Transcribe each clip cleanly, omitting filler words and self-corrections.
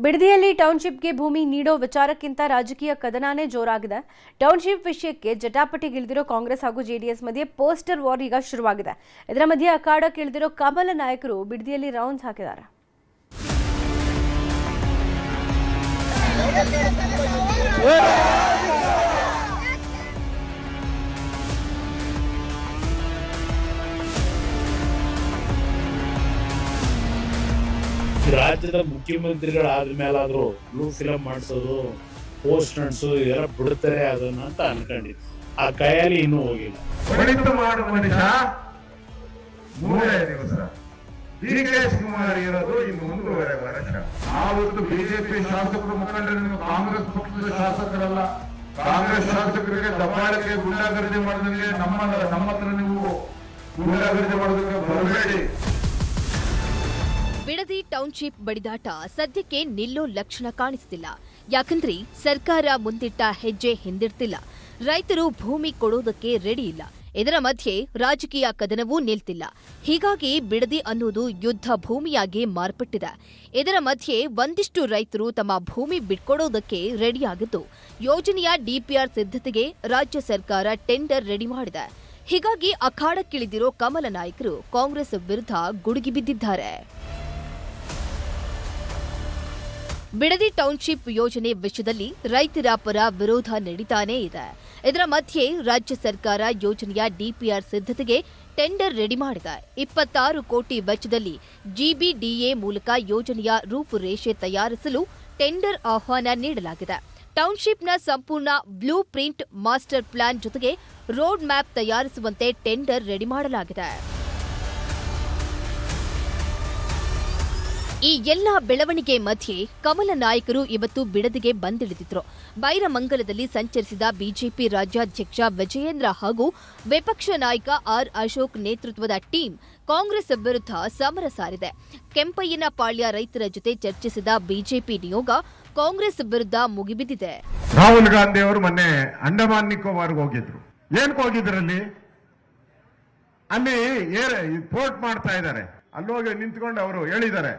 ಬಿಡದಿಯಲ್ಲಿ ಟೌನ್ಶಿಪ್ಗೆ ಭೂಮಿ ನೀಡೋ ವಿಚಾರಕ್ಕಿಂತ ರಾಜಕೀಯ ಕದನಾನೇ ಜೋರಾಗಿದೆ. ಟೌನ್ಶಿಪ್ ವಿಷಯಕ್ಕೆ ಜಟಾಪಟಿಗಿಳಿದಿರೋ ಕಾಂಗ್ರೆಸ್ ಹಾಗೂ ಜೆಡಿಎಸ್ ಮಧ್ಯೆ ಪೋಸ್ಟರ್ ವಾರ್ ಈಗ ಶುರುವಾಗಿದೆ. ಇದರ ಮಧ್ಯೆ ಅಖಾಡಕ್ಕೆ ಇಳಿದಿರೋ ಕಮಲ ನಾಯಕರು ಬಿಡದಿಯಲ್ಲಿ ರೌಂಡ್ಸ್ ಹಾಕಿದ್ದಾರೆ. ರಾಜ್ಯದ ಮುಖ್ಯಮಂತ್ರಿಗಳಾದ ಮೇಲಾದ್ರೂ ಬ್ಲೂ ಫಿಲಂ ಮಾಡಿಸೋದು, ಪೋಸ್ಟ್ ಅಂಟಿಸೋದು ಇದೆಲ್ಲ ಬಿಡುತ್ತಾರೆ ಅದನ್ನ ಅಂತ ಅನ್ಕೊಂಡಿದ್ದೆ. ಆ ಕೈಯಲ್ಲಿ ಇನ್ನೂ ಹೋಗಿಲ್ಲ. ಮಾಡುವ ಮನುಷ್ಯ ಮೂರೇ ದಿವಸ ಡಿ.ಕೆ. ಶಿವಕುಮಾರ್ ಇರೋದು ಇನ್ನು 1.5 ವರ್ಷ. ಆವತ್ತು ಬಿಜೆಪಿ ಶಾಸಕರು ಮುಖಂಡರು ಕಾಂಗ್ರೆಸ್ ಪಕ್ಷದ ಶಾಸಕರಲ್ಲ. ಕಾಂಗ್ರೆಸ್ ಶಾಸಕರಿಗೆ ದಬ್ಬಾಳಿಕೆ ಗುಂಡಾಗರ್ದಿ ಮಾಡೋದಕ್ಕೆ ನಮ್ಮ ಹತ್ರ ನೀವು ಗುಂಡಾಗರ್ದಿ ಮಾಡೋದಕ್ಕೆ ಬರಬೇಡಿ. ಬಿಡದಿ ಟೌನ್ಶಿಪ್ ಬಡಿದಾಟ ಸದ್ಯಕ್ಕೆ ನಿಲ್ಲೋ ಲಕ್ಷಣ ಕಾಣಿಸ್ತಿಲ್ಲ. ಯಾಕಂದ್ರೆ ಸರ್ಕಾರ ಮುಂದಿಟ್ಟ ಹೆಜ್ಜೆ ಹಿಂದಿಡ್ತಿಲ್ಲ. ರೈತರು ಭೂಮಿ ಕೊಡೋದಕ್ಕೆ ರೆಡಿ ಇಲ್ಲ. ಇದರ ಮಧ್ಯೆ ರಾಜಕೀಯ ಕದನವೂ ನಿಲ್ತಿಲ್ಲ. ಹೀಗಾಗಿ ಬಿಡದಿ ಅನ್ನೋದು ಯುದ್ಧ ಭೂಮಿಯಾಗಿ ಮಾರ್ಪಟ್ಟಿದೆ. ಇದರ ಮಧ್ಯೆ ಒಂದಿಷ್ಟು ರೈತರು ತಮ್ಮ ಭೂಮಿ ಬಿಟ್ಕೊಡೋದಕ್ಕೆ ರೆಡಿಯಾಗಿದ್ದು, ಯೋಜನೆಯ ಡಿಪಿಆರ್ ಸಿದ್ಧತೆಗೆ ರಾಜ್ಯ ಸರ್ಕಾರ ಟೆಂಡರ್ ರೆಡಿ ಮಾಡಿದೆ. ಹೀಗಾಗಿ ಅಖಾಡಕ್ಕಿಳಿದಿರೋ ಕಮಲ ನಾಯಕರು ಕಾಂಗ್ರೆಸ್ ವಿರುದ್ಧ ಗುಡುಗಿ ಬಿದ್ದಿದ್ದಾರೆ. ಬಿಡದಿ ಟೌನ್ಶಿಪ್ ಯೋಜನೆ ವಿಷಯದಲ್ಲಿ ರೈತರ ಪರ ವಿರೋಧ ನಡೀತಾನೇ ಇದೆ. ಇದರ ಮಧ್ಯೆ ರಾಜ್ಯ ಸರ್ಕಾರ ಯೋಜನೆಯ ಡಿಪಿಆರ್ ಸಿದ್ಧತೆಗೆ ಟೆಂಡರ್ ರೆಡಿ ಮಾಡಿದೆ. 26 ಕೋಟಿ ವೆಚ್ಚದಲ್ಲಿ ಜಿಬಿಡಿಎ ಮೂಲಕ ಯೋಜನೆಯ ರೂಪುರೇಷೆ ತಯಾರಿಸಲು ಟೆಂಡರ್ ಆಹ್ವಾನ ನೀಡಲಾಗಿದೆ. ಟೌನ್ಶಿಪ್ನ ಸಂಪೂರ್ಣ ಬ್ಲೂ ಪ್ರಿಂಟ್, ಮಾಸ್ಟರ್ ಪ್ಲಾನ್ ಜೊತೆಗೆ ರೋಡ್ ಮ್ಯಾಪ್ ತಯಾರಿಸುವಂತೆ ಟೆಂಡರ್ ರೆಡಿ ಮಾಡಲಾಗಿದೆ. ಈ ಎಲ್ಲ ಬೆಳವಣಿಗೆ ಮಧ್ಯೆ ಕಮಲ ನಾಯಕರು ಇವತ್ತು ಬಿಡದಿಗೆ ಬಂದಿಳಿದಿದ್ರು. ಬೈರಮಂಗಲದಲ್ಲಿ ಸಂಚರಿಸಿದ ಬಿಜೆಪಿ ರಾಜ್ಯಾಧ್ಯಕ್ಷ ವಿಜಯೇಂದ್ರ ಹಾಗೂ ವಿಪಕ್ಷ ನಾಯಕ ಆರ್ ಅಶೋಕ್ ನೇತೃತ್ವದ ಟೀಮ್ ಕಾಂಗ್ರೆಸ್ ವಿರುದ್ಧ ಸಮರ ಸಾರಿದೆ. ಕೆಂಪಯ್ಯನಪಾಳ್ಯ ರೈತರ ಜೊತೆ ಚರ್ಚಿಸಿದ ಬಿಜೆಪಿ ನಿಯೋಗ ಕಾಂಗ್ರೆಸ್ ವಿರುದ್ಧ ಮುಗಿಬಿದ್ದಿದೆ. ರಾಹುಲ್ ಗಾಂಧಿ ಅವರು ಮೊನ್ನೆ ಅಂಡಮಾನ್ ನಿಕೋಬಾರ್ಗೆ ಹೋಗಿದ್ರು. ಏನಕ್ಕೆ ಹೋಗಿದ್ರಲ್ಲಿ? ಅಲ್ಲಿ ಪೋರ್ಟ್ ಮಾಡ್ತಾ ಇದ್ದಾರೆ. ಅಲ್ಲೋಗಿ ನಿಂತ್ಕೊಂಡು ಅವರು ಹೇಳಿದ್ದಾರೆ,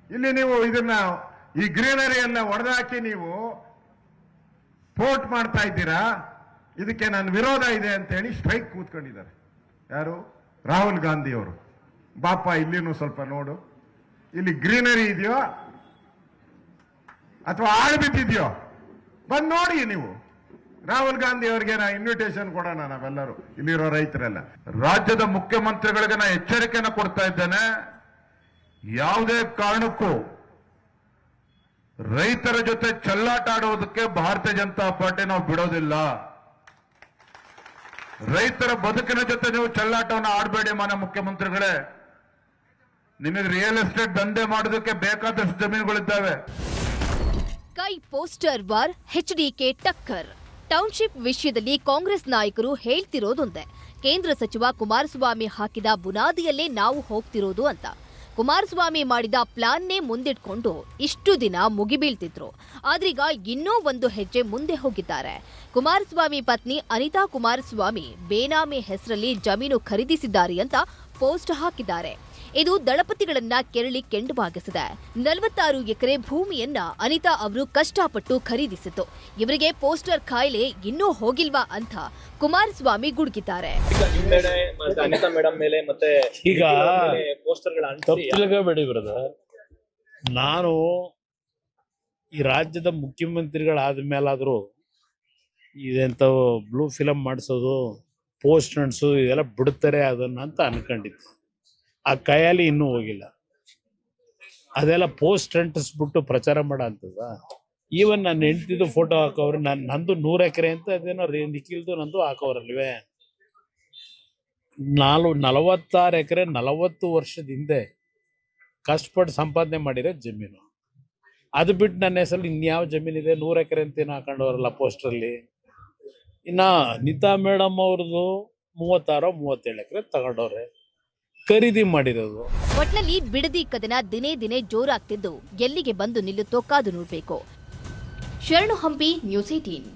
ಇಲ್ಲಿ ನೀವು ಇದನ್ನ ಈ ಗ್ರೀನರಿಯನ್ನ ಹೊಡೆದಾಕಿ ನೀವು ಪೋರ್ಟ್ ಮಾಡ್ತಾ ಇದ್ದೀರಾ, ಇದಕ್ಕೆ ನನ್ನ ವಿರೋಧ ಇದೆ ಅಂತ ಹೇಳಿ ಸ್ಟ್ರೈಕ್ ಕೂತ್ಕೊಂಡಿದ್ದಾರೆ. ಯಾರು? ರಾಹುಲ್ ಗಾಂಧಿ ಅವರು. ಬಾಪ ಇಲ್ಲಿನೂ ಸ್ವಲ್ಪ ನೋಡು, ಇಲ್ಲಿ ಗ್ರೀನರಿ ಇದೆಯೋ ಅಥವಾ ಆಳ್ಬಿಟ್ಟಿದ್ಯೋ ಬಂದು ನೋಡಿ ನೀವು. ರಾಹುಲ್ ಗಾಂಧಿ ಅವರಿಗೆ ಇನ್ವಿಟೇಷನ್ ಕೊಡೋಣ ನಾವೆಲ್ಲರೂ, ಇಲ್ಲಿರೋ ರೈತರೆಲ್ಲ. ರಾಜ್ಯದ ಮುಖ್ಯಮಂತ್ರಿಗಳಿಗೆ ನಾ ಎಚ್ಚರಿಕೆಯನ್ನು ಕೊಡ್ತಾ ಇದ್ದೇನೆ, ಯಾವುದೇ ಕಾರಣಕ್ಕೂ ರೈತರ ಜೊತೆ ಚೆಲ್ಲಾಟ ಆಡುವುದಕ್ಕೆ ಭಾರತೀಯ ಜನತಾ ಪಾರ್ಟಿ ನಾವು ಬಿಡೋದಿಲ್ಲ. ರೈತರ ಬದುಕಿನ ಜೊತೆ ನೀವು ಚೆಲ್ಲಾಟವನ್ನು ಆಡಬೇಡಿ. ಮಾನ್ಯ ಮುಖ್ಯಮಂತ್ರಿಗಳೇ, ನಿಮಗೆ ರಿಯಲ್ ಎಸ್ಟೇಟ್ ದಂಧೆ ಮಾಡೋದಕ್ಕೆ ಬೇಕಾದಷ್ಟು ಜಮೀನುಗಳಿದ್ದಾವೆ. ಕೈ ಪೋಸ್ಟರ್ ವಾರ್, ಎಚ್ಡಿಕೆ ಟಕ್ಕರ್. ಟೌನ್ಶಿಪ್ ವಿಷಯದಲ್ಲಿ ಕಾಂಗ್ರೆಸ್ ನಾಯಕರು ಹೇಳ್ತಿರೋದೊಂದೇ, ಕೇಂದ್ರ ಸಚಿವ ಕುಮಾರಸ್ವಾಮಿ ಹಾಕಿದ ಬುನಾದಿಯಲ್ಲೇ ನಾವು ಹೋಗ್ತಿರೋದು ಅಂತ. ಕುಮಾರಸ್ವಾಮಿ ಮಾಡಿದ ಪ್ಲಾನ್ನೇ ಮುಂದಿಟ್ಕೊಂಡು ಇಷ್ಟು ದಿನ ಮುಗಿಬೀಳ್ತಿದ್ರು. ಆದ್ರೀಗ ಇನ್ನೂ ಒಂದು ಹೆಜ್ಜೆ ಮುಂದೆ ಹೋಗಿದ್ದಾರೆ. ಕುಮಾರಸ್ವಾಮಿ ಪತ್ನಿ ಅನಿತಾ ಕುಮಾರಸ್ವಾಮಿ ಬೇನಾಮಿ ಹೆಸರಲ್ಲಿ ಜಮೀನು ಖರೀದಿಸಿದ್ದಾರೆ ಅಂತ ಪೋಸ್ಟ್ ಹಾಕಿದ್ದಾರೆ. ಇದು ದಳಪತಿಗಳನ್ನ ಕೆರಳಿ ಕೆಂಡವಾಗಿಸಿದೆ. 46 ಎಕರೆ ಭೂಮಿಯನ್ನ ಅನಿತಾ ಅವರು ಕಷ್ಟಪಟ್ಟು ಖರೀದಿಸಿತು. ಇವರಿಗೆ ಪೋಸ್ಟರ್ ಕಾಯಿಲೆ ಇನ್ನೂ ಹೋಗಿಲ್ವಾ ಅಂತ ಕುಮಾರಸ್ವಾಮಿ ಗುಡುಗಿದ್ದಾರೆ. ಈಗ ತಪ್ಪಿಲ್ಗಬೇಡಿ ಬ್ರದರ್, ನಾನು ಈ ರಾಜ್ಯದ ಮುಖ್ಯಮಂತ್ರಿಗಳಾದ ಮೇಲಾದ್ರೂ ಇದೆಂತ ಬ್ಲೂ ಫಿಲಂ ಮಾಡಿಸೋದು, ಪೋಸ್ಟ್ ಅಂಟಿಸೋದು ಇದೆಲ್ಲ ಬಿಡುತ್ತಾರೆ ಅದನ್ನ ಅಂತ ಅನ್ಕೊಂಡಿದ್ದೆ. ಆ ಕೈಯಲ್ಲಿ ಇನ್ನೂ ಹೋಗಿಲ್ಲ. ಅದೆಲ್ಲ ಪೋಸ್ಟ್ ಅಂಟಿಸ್ಬಿಟ್ಟು ಪ್ರಚಾರ ಮಾಡೋ ಅಂತದ. ಈವನ್ ನಾನು ಹೆಂಡ್ತಿದ್ದು ಫೋಟೋ ಹಾಕೋರು, ನಂದು 100 ಎಕರೆ ಅಂತ ಅದೇನೋ ನಿಖಿಲ್ದು ನಂದು ಹಾಕೋರಲ್ವೇ. 46 ಎಕರೆ 40 ವರ್ಷದ ಹಿಂದೆ ಕಷ್ಟಪಟ್ಟು ಸಂಪಾದನೆ ಮಾಡಿರೋ ಜಮೀನು. ಅದು ಬಿಟ್ಟು ನನ್ನ ಹೆಸರಲ್ಲಿ ಇನ್ಯಾವ ಜಮೀನಿದೆ? 100 ಎಕರೆ ಅಂತ ಹಾಕೊಂಡವ್ರಲ್ಲ ಪೋಸ್ಟ್ರಲ್ಲಿ. ಇನ್ನ ಅನಿತಾ ಮೇಡಮ್ ಅವ್ರದ್ದು 36-37 ಎಕರೆ ತಗೊಂಡವ್ರೆ, ಖರೀದಿ ಮಾಡಿರೋದು. ಒಟ್ನಲ್ಲಿ ಬಿಡದಿ ಕದನ ದಿನೇ ದಿನೇ ಜೋರಾಗ್ತಿದ್ದು ಎಲ್ಲಿಗೆ ಬಂದು ನಿಲ್ಲುತ್ತೋ ಕಾದು ನೋಡ್ಬೇಕು. ಶರಣು ಹಂಪಿ, ನ್ಯೂಸ್ 18.